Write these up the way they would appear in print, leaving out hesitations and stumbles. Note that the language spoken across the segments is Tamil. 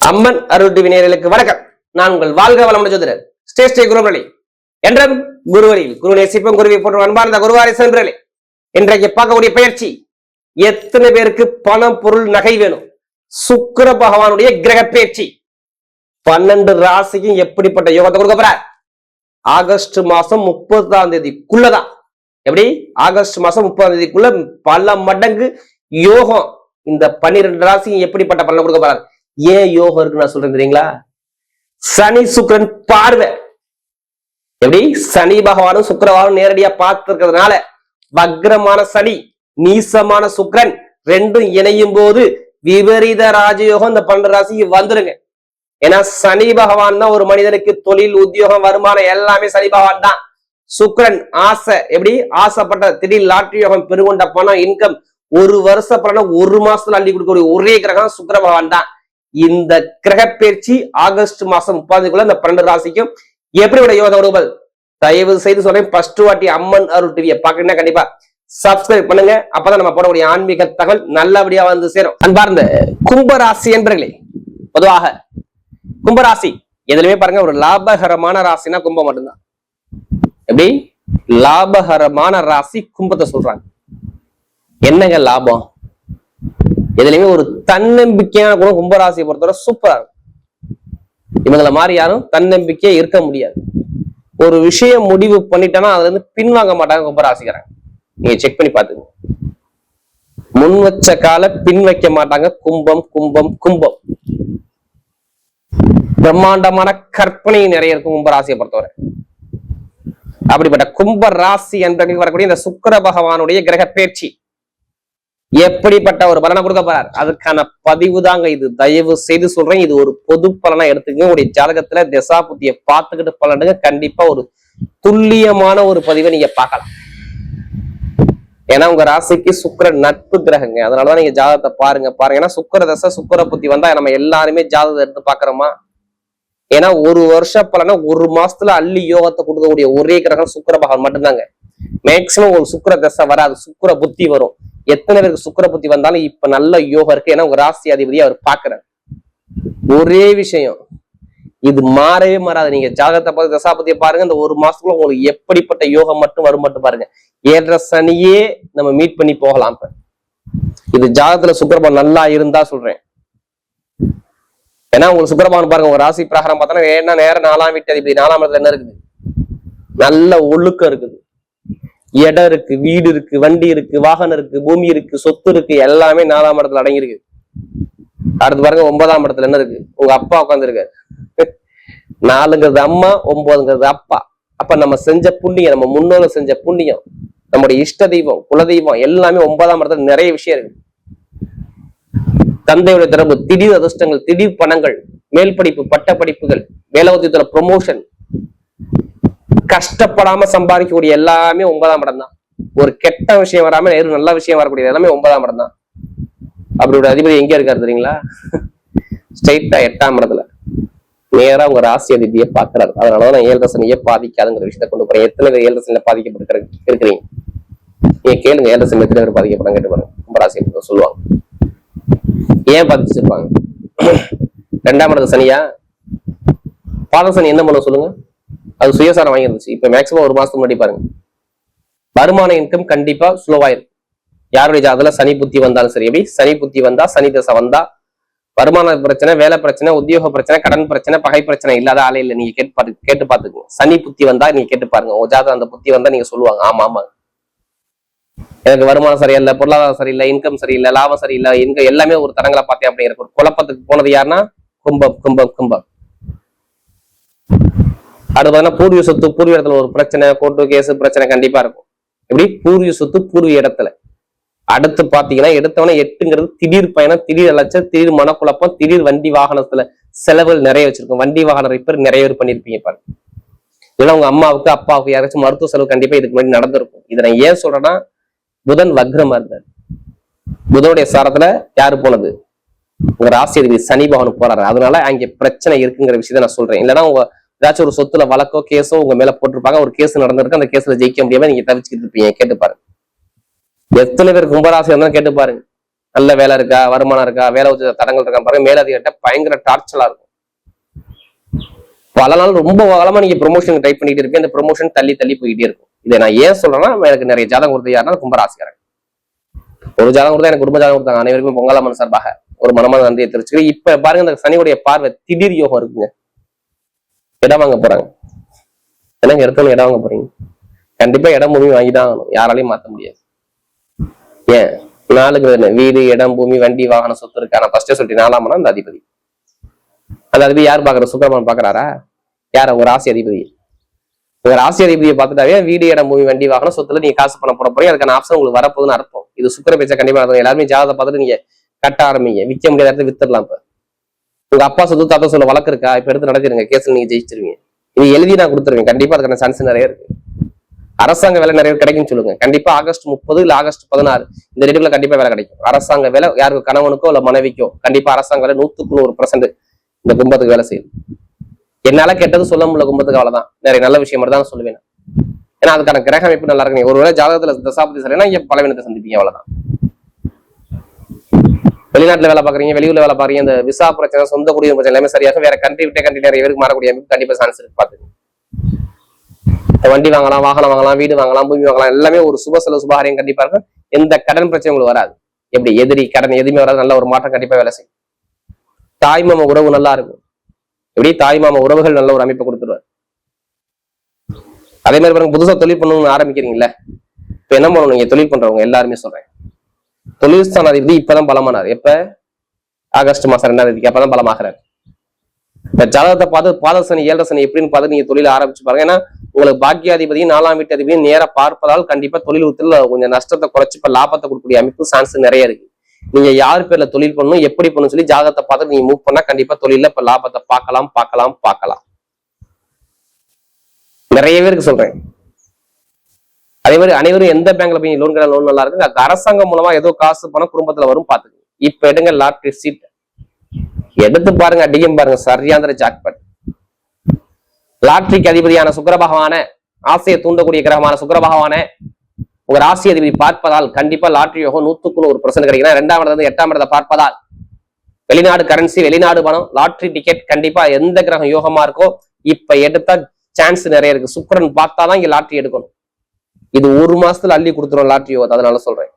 அம்மன் அருள் டிவி நேயர்களுக்கு வணக்கம். நான் உங்கள் வாழ்க வளமுடன் ஜோதிடர் ஸ்ரீ குருவழி என்றும் குருவரில் குரு நேசிப்பும் குருவை போன்ற அன்பார்ந்த குருவாரி சென்றே இன்றைக்கு பார்க்கக்கூடிய பயிற்சி. எத்தனை பேருக்கு பணம் பொருள் நகை வேணும்? சுக்கிர பகவானுடைய கிரக பயிற்சி 12 ராசிக்கும் எப்படிப்பட்ட யோகத்தை கொடுக்க போறார்? ஆகஸ்ட் மாசம் 30ஆம் தேதிக்குள்ளதான். எப்படி? ஆகஸ்ட் மாசம் 30ஆம் தேதிக்குள்ள பல மடங்கு யோகம் இந்த 12 ராசிக்கும் எப்படிப்பட்ட பலன் கொடுக்க போறார்? ஏன் யோகம் இருக்கு நான் சொல்றேன் தெரியுங்களா? சனி சுக்கிரன் பார்வை. எப்படி? சனி பகவானும் சுக்கிரவானும் நேரடியா பார்த்து இருக்கிறதுனால வக்ரமான சனி நீசமான சுக்கிரன் ரெண்டும் இணையும் போது விபரீத ராஜயோகம் இந்த 12 ராசிக்கு வந்துருங்க. ஏன்னா சனி பகவான் தான் ஒரு மனிதனுக்கு தொழில் உத்தியோகம் வருமானம் எல்லாமே சனி பகவான் தான். சுக்கிரன் ஆசை. எப்படி? ஆசைப்பட்ட திடீர் லாட்டரி யோகம் பெருகொண்ட பணம் இன்கம் ஒரு வருஷ பலனை ஒரு மாசத்துல அள்ளி கொடுக்கக்கூடிய ஒரே கிரகம் சுக்கிர பகவான் தான். இந்த கிரக பயிற்சி ஆகஸ்ட் மாசம் 30 இந்த 12 ராசிக்கும் எப்படிப்பட்ட யோகம் வருவது தயவு செய்து சொல்றேன். ஃபர்ஸ்ட் வாட்டி அம்மன் அருள் டிவியை பாக்குறீங்கன்னா கண்டிப்பா சப்ஸ்கிரைப் பண்ணுங்க. அப்பதான் நம்ம போடக்கூடிய ஆன்மீக தகவல் நல்லபடியா வந்து சேரும். அன்பார்ந்த கும்பராசி என்பர்களே, பொதுவாக கும்பராசி எதுலயுமே பாருங்க ஒரு லாபகரமான ராசினா கும்பம் மட்டும்தான். எப்படி? லாபகரமான ராசி கும்பத்தை சொல்றாங்க. என்னங்க லாபம்? எதுலையுமே ஒரு தன்னம்பிக்கையான குணம் கும்பராசியை பொறுத்தவரை சூப்பரா இருக்கும். இவங்களை மாதிரி யாரும் தன்னம்பிக்கையா இருக்க முடியாது. ஒரு விஷயம் முடிவு பண்ணிட்டோன்னா அதுல இருந்து பின்வாங்க மாட்டாங்க கும்பராசிக்கிறாங்க. நீங்க செக் பண்ணி பாத்துங்க. முன் வச்ச கால பின் வைக்க மாட்டாங்க. கும்பம் கும்பம் கும்பம் பிரம்மாண்டமான கற்பனை நிறைய இருக்கும் கும்பராசியை பொறுத்தவரை. அப்படிப்பட்ட கும்ப ராசி என்பவர்களுக்கு வரக்கூடிய இந்த சுக்கிர பகவானுடைய கிரக பயிற்சி எப்படிப்பட்ட ஒரு பலனை கொடுக்க போறார்? அதுக்கான பதிவு தாங்க இது. தயவு செய்து சொல்றேன், இது ஒரு பொது பலனா எடுத்துக்கங்க. உங்களுடைய ஜாதகத்துல திசா புத்தியை பார்த்துக்கிட்டு பலனுங்க. கண்டிப்பா ஒரு துல்லியமான ஒரு பதிவை நீங்க பார்க்கலாம். ஏன்னா உங்க ராசிக்கு சுக்கிர நட்பு கிரகங்க. அதனாலதான் நீங்க ஜாதகத்தை பாருங்க. ஏன்னா சுக்கிர தசை சுக்கிர புத்தி வந்தா நம்ம எல்லாருமே ஜாதகத்தை எடுத்து பாக்குறோமா? ஏன்னா ஒரு வருஷ பலனை ஒரு மாசத்துல அள்ளி யோகத்தை கொடுக்கக்கூடிய ஒரே கிரகம் சுக்கிர பகவான் மட்டும்தாங்க. மேக்சிமம் ஒரு சுக்கிர தசை வராது, சுக்கிர புத்தி வரும். எத்தனை பேருக்கு சுக்கிர புத்தி வந்தாலும் இப்ப நல்ல யோகம் இருக்கு. ஏன்னா உங்க ராசி அதிபதியை அவர் பாக்குறாரு. ஒரே விஷயம், இது மாறவே மாறாது. நீங்க ஜாதகத்தை பார்த்து தசாபதியை பாருங்க. இந்த ஒரு மாசத்துக்குள்ள உங்களுக்கு எப்படிப்பட்ட யோகம் மட்டும் வரும் மட்டும் பாருங்க. 7.5 சனியே நம்ம மீட் பண்ணி போகலாம். இப்ப இது ஜாதகத்துல சுக்கிரபகவான் நல்லா இருந்தா சொல்றேன். ஏன்னா உங்களுக்கு சுக்கிரபகவான் பாருங்க உங்க ராசி பிரகாரம் பார்த்தோன்னா ஏன்னா நேரம் 4ஆம் வீட்டு அதிபதி 4ஆம் இடத்துல என்ன இருக்குது? நல்ல ஒழுக்கம் இருக்குது, இடம் இருக்கு, வீடு இருக்கு, வண்டி இருக்கு, வாகனம் இருக்கு, பூமி இருக்கு, சொத்து இருக்கு, எல்லாமே 4ஆம் இடத்துல அடங்கியிருக்கு. அடுத்து பாருங்க 9ஆம் இடத்துல என்ன இருக்கு? உங்க அப்பா உட்காந்துருக்காரு. 4ங்கிறது அம்மா, 9ங்கிறது அப்பா. அப்ப நம்ம செஞ்ச புண்ணியம், நம்ம முன்னோர்கள் செஞ்ச புண்ணியம், நம்முடைய இஷ்ட தெய்வம், குலதெய்வம் எல்லாமே 9ஆம் இடத்துல நிறைய விஷயம் இருக்கு. தந்தையுடைய தொடர்பு, திடீர் அதிர்ஷ்டங்கள், திடீர் பணங்கள், மேல் படிப்பு, பட்ட படிப்புகள், வேலை உத்தியத்துல ப்ரொமோஷன், கஷ்டப்படாம சம்பாதிக்கக்கூடிய எல்லாமே 9ஆம் இடம் தான். ஒரு கெட்ட விஷயம் வராம நல்ல விஷயம் வரக்கூடிய எல்லாமே 9ஆம் இடம் தான். அப்படியோட அதிபதி எங்க இருக்காரு தெரியுங்களா? ஸ்ட்ரைட்டா 8ஆம் இடத்துல நேரா உங்க ராசி அதிபதியை பாக்குறாரு. அதனாலதான் நான் 7.5 சனியை பாதிக்காதுங்கிற விஷயத்த கொண்டு போறேன். எத்தனை பேர் 7.5 சனியில பாதிக்கப்பட்டு இருக்கிறீங்க? நீங்க கேளுங்க. 7.5 சனி எத்தனை பேர் பாதிக்கப்படாங்க கேட்டு பாருங்க. கும்ப ராசி சொல்லுவாங்க ஏன் பாதிச்சிருப்பாங்க. 2ஆம் இடத்து சனியா? பாத சனி என்ன பண்ண சொல்லுங்க? அது சுயசாரம் வாங்கி இருந்துச்சு. இப்ப மேக்சிமம் ஒரு மாசத்துக்கு முன்னாடி பாருங்க வருமான இன்கம் கண்டிப்பா ஸ்லோவாயிருக்கு. யாருடைய ஜாதகத்துல சனி புத்தி வந்தாலும் சரி. எப்படி? சனி புத்தி வந்தா, சனி தசை வந்தா வருமான பிரச்சனை, வேலை பிரச்சனை, உத்தியோக பிரச்சனை, கடன் பிரச்சனை, பகை பிரச்சனை இல்லாத ஆளே இல்லை. நீங்க கேட்டு பாத்துக்கோங்க. சனி புத்தி வந்தா நீங்க கேட்டு பாருங்க. உங்க ஜாதகம் அந்த புத்தி வந்தா நீங்க சொல்லுவாங்க ஆமா ஆமா எனக்கு வருமானம் சரியில்லை, பொருளாதாரம் சரியில்லை, இன்கம் சரியில்லை, லாபம் சரியில்லை, இன்கம் எல்லாமே ஒரு தரங்களை பார்த்தேன் அப்படிங்கிற ஒரு குழப்பத்துக்கு போனது யாருன்னா கும்பம் கும்பம் கும்பம். அடுத்து பார்த்தீங்கன்னா பூர்வீக சொத்து, பூர்வீக இடத்துல ஒரு பிரச்சனை, கோர்ட்டு கேஸ் பிரச்சனை கண்டிப்பா இருக்கும். எப்படி? பூர்வீக சொத்து பூர்வீக இடத்துல. அடுத்து பாத்தீங்கன்னா எடுத்தவன 8ங்கிறது திடீர் பயணம், திடீர் அலைச்சல், திடீர் மனக்குழப்பம், திடீர் வண்டி வாகனத்துல செலவுகள் நிறைய வச்சிருக்கும். வண்டி வாகன ரிப்பேர் நிறைய பேர் பண்ணிருப்பீங்க பாருங்க. இல்லைன்னா உங்க அம்மாவுக்கு அப்பாவுக்கு யாராச்சும் மருத்துவ செலவு கண்டிப்பா இதுக்கு முன்னாடி நடந்திருக்கும். இதை நான் ஏன் சொல்றேன்னா புதன் வக்ரமா இருந்தார். புதனுடைய சாரத்துல யாரு போனது? உங்க ராசி அதிபதி சனி பகவான் போறாரு. அதனால அங்க பிரச்சனை இருக்குங்கிற விஷயத்த நான் சொல்றேன். இல்லைன்னா உங்க ஏதாச்சும் ஒரு சொத்துல வழக்கோ கேஸோ உங்க மேல போட்டிருப்பாங்க. ஒரு கேஸ் நடந்திருக்கு, அந்த கேஸ்ல ஜெயிக்க முடியாம நீங்க தவிச்சுக்கிட்டு இருப்பீங்க. கேட்டு பாருங்க. எத்தனை பேர் கும்பராசி இருந்தாலும் கேட்டு பாருங்க. நல்ல வேலை இருக்கா, வருமானம் இருக்கா, வேலை வச்சு தடங்கள் இருக்கா பாருங்க, மேலதிகாரிட்ட பயங்கர டார்ச்சலா இருக்கும். பல நாள் ரொம்ப காலமா நீங்க ப்ரொமோஷன் டைப் பண்ணிட்டு இருப்பீங்க, அந்த ப்ரொமோஷன் தள்ளி தள்ளி போயிட்டே இருக்கும். இதை நான் ஏன் சொல்றேன்னா, எனக்கு நிறைய ஜாதகம் கொடுத்து யாருன்னா கும்பராசிக்காரங்க. ஒரு ஜாதகம் கொடுத்தா எனக்கு குடும்ப ஜாதகம் கொடுத்தாங்க. அனைவருக்கும் பொங்கலாமன் சார்பாக ஒரு மனமான நன்றியை தெரிவிச்சுக்கிறேன். இப்ப பாருங்க, இந்த சனியுடைய பார்வை திடீர் யோகம் இருக்குங்க. இடம் வாங்க போறாங்க. என்னங்க இடத்துல இடம் வாங்க போறீங்க? கண்டிப்பா இடம் பூமி வாங்கிதான் ஆகணும், யாராலையும் மாத்த முடியாது. ஏன் நாளுக்கு வீடு, இடம், பூமி, வண்டி, வாகனம், சொத்து இருக்கு. ஆனா ஃபர்ஸ்டே சொல்லிட்டு 4ஆம் இடம் அந்த அதிபதி. அந்த அதிபதி யார் பாக்குற? சுக்கிரன் பாக்குறாரா? யார? ஒரு ராசி அதிபதி. ஒரு ராசி அதிபதியை பார்த்துட்டாவே வீடு, இடம், பூமி, வண்டி, வாகனம், சொத்துல நீங்க காசு பண்ண போற போறீங்க. அதுக்கான ஆப்ஷன் உங்களுக்கு வரப்போகுதுன்னு அர்த்தம். இது சுக்கிர பேச்ச கண்டிப்பா நடக்கும். எல்லாருமே ஜாதகத்தை பார்த்துட்டு நீங்க கட்ட ஆரம்பிங்க. விற்க முடியாத இடத்துல வித்துடலாம். இப்ப உங்க அப்பா சொத்து தாத்தா சொல்ல வழக்கு இருக்கா? இப்ப எடுத்து நடத்திடுங்க. கேஸ்ல நீங்க ஜெயிச்சிருவீங்க. இது எழுதி நான் கொடுத்துருவேன். கண்டிப்பா அதுக்கான சான்ஸ் நிறைய இருக்கு. அரசாங்க வேலை நிறைய கிடைக்கும்னு சொல்லுங்க. கண்டிப்பா ஆகஸ்ட் 30 இல்ல ஆகஸ்ட் 16 இந்த ரெண்டுல கண்டிப்பா வேலை கிடைக்கும். அரசாங்க வேலை யாருக்கு, கணவனுக்கோ இல்ல மனைவிக்கோ, கண்டிப்பா அரசாங்க வேலை 100% இந்த கும்பத்துக்கு வேலை செய்யுது. என்னால கெட்டது சொல்ல முடியல கும்பத்துக்கு, அவ்வளவுதான். நிறைய நல்ல விஷயம் மட்டும் தான் சொல்லுவேன். ஏன்னா அதுக்கான கிரக அமைப்பு நல்லா இருக்கு. ஒருவேளை ஜாதகத்துல தசாபதி சரினா இங்க பலவீனத்தை சந்திப்பீங்க, அவ்வளவுதான். வெளிநாட்டுல வேலை பாக்குறீங்க, வெளியூர்ல வேலை பாக்குறீங்க, இந்த விசா பிரச்சனை, சொந்த குடியுரிமை பிரச்சனை எல்லாமே சரியாக வேற கண்ட்ரி விட்டு கண்ட்ரி நிறைய பேருக்கு மாறக்கூடிய அமைப்பு கண்டிப்பா சான்ஸ் இருக்கு. பாத்துங்க, வண்டி வாங்கலாம், வாகனம் வாங்கலாம், வீடு வாங்கலாம், பூமி வாங்கலாம், எல்லாமே ஒரு சுப செலவு சுபகாரியம் கண்டிப்பா இருக்கும். எந்த கடன் பிரச்சனை உங்களுக்கு வராது. எப்படி எதிரி கடன் எதுவுமே வராது. நல்ல ஒரு மாற்றம் கண்டிப்பா வேலை செய்யும். தாய்மாம உறவு நல்லா இருக்கும். எப்படி தாய்மாம உறவுகள் நல்ல ஒரு அமைப்பை கொடுத்துருவார். அதே மாதிரி பாருங்க, புதுசா தொழில் பண்ணணும்னு ஆரம்பிக்கிறீங்களா? இப்ப என்ன பண்ணணும்? நீங்க தொழில் பண்றவங்க எல்லாருமே சொல்றேன், தொழில் ஸ்தானாதிபதி இப்பதான் பலமானார். எப்ப? ஆகஸ்ட் மாசம் 2ஆம் தேதிக்கு அப்பதான் பலமாகிறார். இந்த ஜாதகத்தை பார்த்து பாதசனி 7 சனி எப்படின்னு பார்த்து நீங்க தொழில ஆரம்பிச்சு பாருங்க. ஏன்னா உங்களுக்கு பாக்கியாதிபதி 4ஆம் வீட்டு அதிபதி நேர பார்ப்பதால் கண்டிப்பா தொழில் உத்துல கொஞ்சம் நஷ்டத்தை குறைச்சு இப்ப லாபத்தை கொடுக்கக்கூடிய அமைப்பு சான்ஸ் நிறைய இருக்கு. நீங்க யார் பேர்ல தொழில் பண்ணணும், எப்படி பண்ணணும் சொல்லி ஜாதகத்தை பார்த்து நீங்க மூவ் பண்ணா கண்டிப்பா தொழில இப்ப லாபத்தை பார்க்கலாம். நிறைய பேருக்கு சொல்றேன். அதே மாதிரி அனைவரும் எந்த பேங்க்ல போய் லோன் நல்லா இருக்கு, அரசாங்கம் மூலமா ஏதோ காசு பணம் குடும்பத்துல வரும் பாத்துக்கு. இப்ப எடுங்க லாட்டரி சீட் எடுத்து பாருங்க, அடிக்கும் பாருங்க, சரியாந்திர ஜாக்பாட். லாட்டரிக்கு அதிபதியான சுக்கிர பகவான, ஆசையை தூண்டக்கூடிய கிரகமான சுக்கிர பகவான உங்க ராசி அதிபதி பார்ப்பதால் கண்டிப்பா லாட்டரி யோகம் 100% கிடைக்கும். 2ஆம் இடத்துல 8ஆம் இடத்தை பார்ப்பதால் வெளிநாடு கரன்சி, வெளிநாடு பணம், லாட்டரி டிக்கெட் கண்டிப்பா எந்த கிரகம் யோகமா இருக்கோ இப்ப எடுத்தா சான்ஸ் நிறைய இருக்கு. சுக்கிரன் பார்த்தாதான் இங்க லாட்டரி எடுக்கணும். இது ஒரு மாசத்துல அள்ளி கொடுத்துரும் லாட்டரி யோகத்தை. அதனால சொல்றேன்,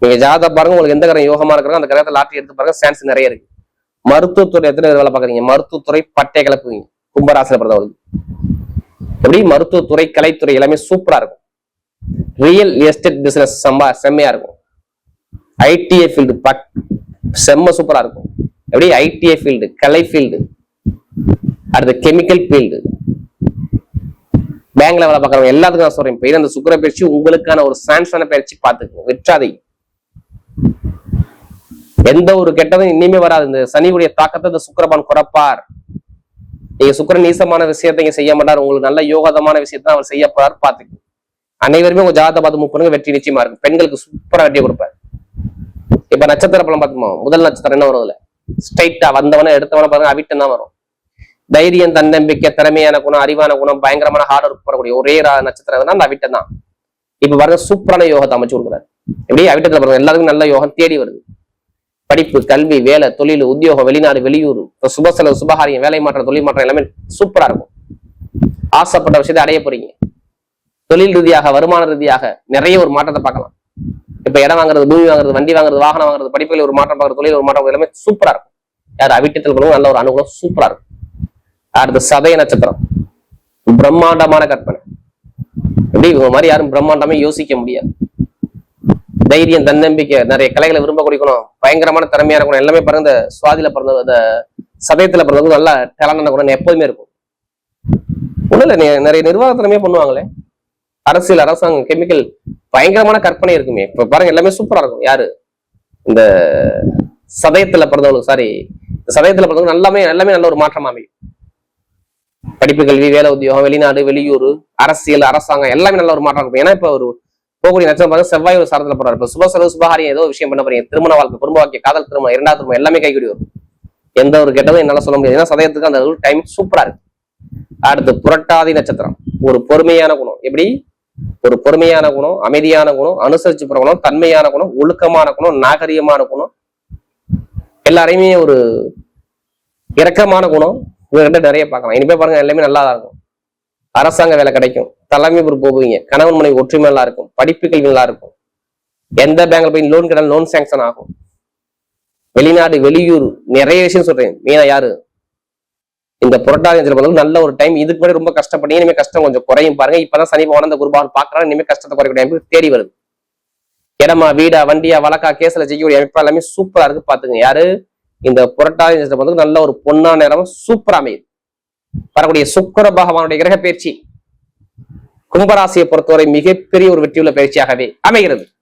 நீங்க ஜாதகம் பாருங்க, உங்களுக்கு எந்த கிரகம் யோகமா இருக்கிறோம் அந்த கிரகத்தை லாட்டரி எடுத்து பாருங்க, சான்ஸ் நிறைய இருக்கு. மருத்துவத்துறை எத்தனை பேர் வேலை பாக்குறீங்க? மருத்துவத்துறை பட்டை கிளப்புவீங்க கும்பராசில பிறந்தவங்களுக்கு. எப்படி மருத்துவத்துறை, கலைத்துறை எல்லாமே சூப்பரா இருக்கும். ரியல் எஸ்டேட் பிசினஸ் செம்மையா இருக்கும். ஐடிஐ ஃபீல்டு செம்ம சூப்பரா இருக்கும். எப்படி ஐடிஐ ஃபீல்டு, கலை ஃபீல்டு, அடுத்து கெமிக்கல் ஃபீல்டு, பேங்க்ல வேலை பார்க்கறவங்க எல்லாத்துக்கும் நான் சொல்றேன், இப்ப அந்த சுக்கிர பயிற்சி உங்களுக்கான ஒரு சான்ஸான பயிற்சி பார்த்துக்கோங்க, விற்றாதீங்க. எந்த ஒரு கெட்டதும் இனிமே வராது. இந்த சனியுடைய தாக்கத்தை இந்த சுக்கிரபான் குறைப்பார். நீங்க சுக்கிரன் நீசமான விஷயத்தை இங்க செய்ய மாட்டார், உங்களுக்கு நல்ல யோகதமான விஷயத்தான் அவர் செய்ய போறாரு. பாத்துக்கோங்க. அனைவருமே உங்க ஜாதகத்தை பார்த்து மூவ் பண்ணுங்க, வெற்றி நிச்சயமா இருக்கும். பெண்களுக்கு சூப்பரா வெற்றி கொடுப்பாரு. இப்ப நட்சத்திர பலம் பார்த்துமா, முதல் நட்சத்திரம் என்ன வரும்? ஸ்ட்ரைட்டா வந்தவன எடுத்தவன பாருங்க, அவிட்டம் தான் வரும். தைரியம், தன்னம்பிக்கை, திறமையான குணம், அறிவான குணம், பயங்கரமான ஹார்ட் ஒர்க் பண்ணக்கூடிய ஒரே நட்சத்திரம் அந்த அவிட்டம் தான். இப்ப பாருங்க, சூப்பரான யோகத்தை அமைச்சு கொடுக்குறாரு. எப்படி அவிட்டத்துல பாருங்க, எல்லாருக்கும் நல்ல யோகம் தேடி வருது. படிப்பு, கல்வி, வேலை, தொழில், உத்தியோகம், வெளிநாடு, வெளியூர், சுப செலவு, சுபகாரியம், வேலை மாற்றம், தொழில் மாற்றம் எல்லாமே சூப்பரா இருக்கும். ஆசைப்பட்ட விஷயத்தை அடைய போறீங்க. தொழில் ரீதியாக, வருமான ரீதியாக நிறைய ஒரு மாற்றத்தை பார்க்கலாம். இப்ப இடம் வாங்குறது, பூமி வாங்குறது, வண்டி வாங்குறது, வாகனம் வாங்குறது, படிப்புல ஒரு மாற்றம் பார்க்கறது, தொழில் ஒரு மாற்றம் எல்லாமே சூப்பரா இருக்கும். யார் அவிட்டத்தில் நல்ல ஒரு அனுகூலம் சூப்பரா இருக்கும். அடுத்து சதய நட்சத்திரம், பிரம்மாண்டமான கற்பனை. எப்படி இவங்க மாதிரி யாரும் பிரம்மாண்டமே யோசிக்க முடியாது. தைரியம், தன்னம்பிக்கை, நிறைய கலைகளை விரும்ப குடிக்கணும், பயங்கரமான திறமையா இருக்கணும். எல்லாமே பாருங்க, இந்த சுவாதியில பிறந்த, இந்த சதயத்துல பிறந்தவங்க நல்ல டேலண்டான குணம் எப்போதுமே இருக்கும். ஒண்ணு இல்ல, நிறைய நிர்வாகத்திலமே பண்ணுவாங்களே, அரசியல், அரசாங்கம், கெமிக்கல், பயங்கரமான கற்பனை இருக்குமே. இப்ப பாருங்க, எல்லாமே சூப்பரா இருக்கும். யாரு? இந்த சதயத்துல பிறந்தவங்களுக்கு, சாரி, சதயத்துல பிறந்தவங்க எல்லாமே நல்ல ஒரு மாற்றம் அமையும். படிப்பு, கல்வி, வேலை, உத்தியோகம், வெளிநாடு, வெளியூர், அரசியல், அரசாங்கம் எல்லாமே நல்ல ஒரு மாற்றம் இருக்கும். ஏன்னா இப்ப ஒரு போகக்கூடிய நட்சத்திரம் பார்த்து செவ்வாய் ஒரு சாரத்துல போறாரு. இப்ப சுப செலவு சுபகாரியம் ஏதோ விஷயம் பண்ண போறீங்க, திருமண வாழ்க்கை, குடும்ப வாழ்க்கை, காதல் திருமணம், 2ஆவது திருமணம் எல்லாமே கைகூடி வரும். எந்த ஒரு கெட்டதும் என்னால சொல்ல முடியாது. ஏன்னா சதயத்துக்கு அந்த டைம் சூப்பரா இருக்கு. அடுத்து புரட்டாதி நட்சத்திரம், ஒரு பொறுமையான குணம். எப்படி ஒரு பொறுமையான குணம், அமைதியான குணம், அனுசரிச்சு போற குணம், தன்மையான குணம், ஒழுக்கமான குணம், நாகரிகமான குணம், எல்லாரையுமே ஒரு இரக்கமான குணம் இவர்கிட்ட நிறைய பார்க்கலாம். இனிமே பாருங்க எல்லாமே நல்லா தான் இருக்கும். அரசாங்க வேலை கிடைக்கும், தலைமை பொறுப்பு போவீங்க, கணவன் மனைவி ஒற்றுமை நல்லா இருக்கும், படிப்புகள் நல்லா இருக்கும், எந்த பேங்க்ல போய் லோன் கேட்டாலும் லோன் சாங்ஷன் ஆகும். வெளிநாடு வெளியூர் நிறைய விஷயம் சொல்றேன். மீனா யாரு இந்த புரட்டாதி நல்ல ஒரு டைம். இதுக்கு முன்னாடி ரொம்ப கஷ்டப்பட்டீங்க, இனிமே கஷ்டம் கொஞ்சம் குறையும் பாருங்க. இப்பதான் சனி பகவான் அந்த குருபான் பாக்குறாங்க, இனிமே கஷ்டத்தை குறைக்க டைம் தேடி வருது. இடமா வீடா வண்டியா வழக்கா கேஸ்ல செய்யக்கூடிய அமைப்பு எல்லாமே சூப்பரா இருக்கு. பாத்துங்க யாரு இந்த புரட்டாதி நல்ல ஒரு பொன்னா நேரம் சூப்பரா அமையுது. வரக்கூடிய சுக்கிர பகவானுடைய கிரக பயிற்சி கும்பராசியை பொறுத்தவரை மிகப்பெரிய ஒரு வெற்றியுள்ள பயிற்சியாகவே அமைகிறது.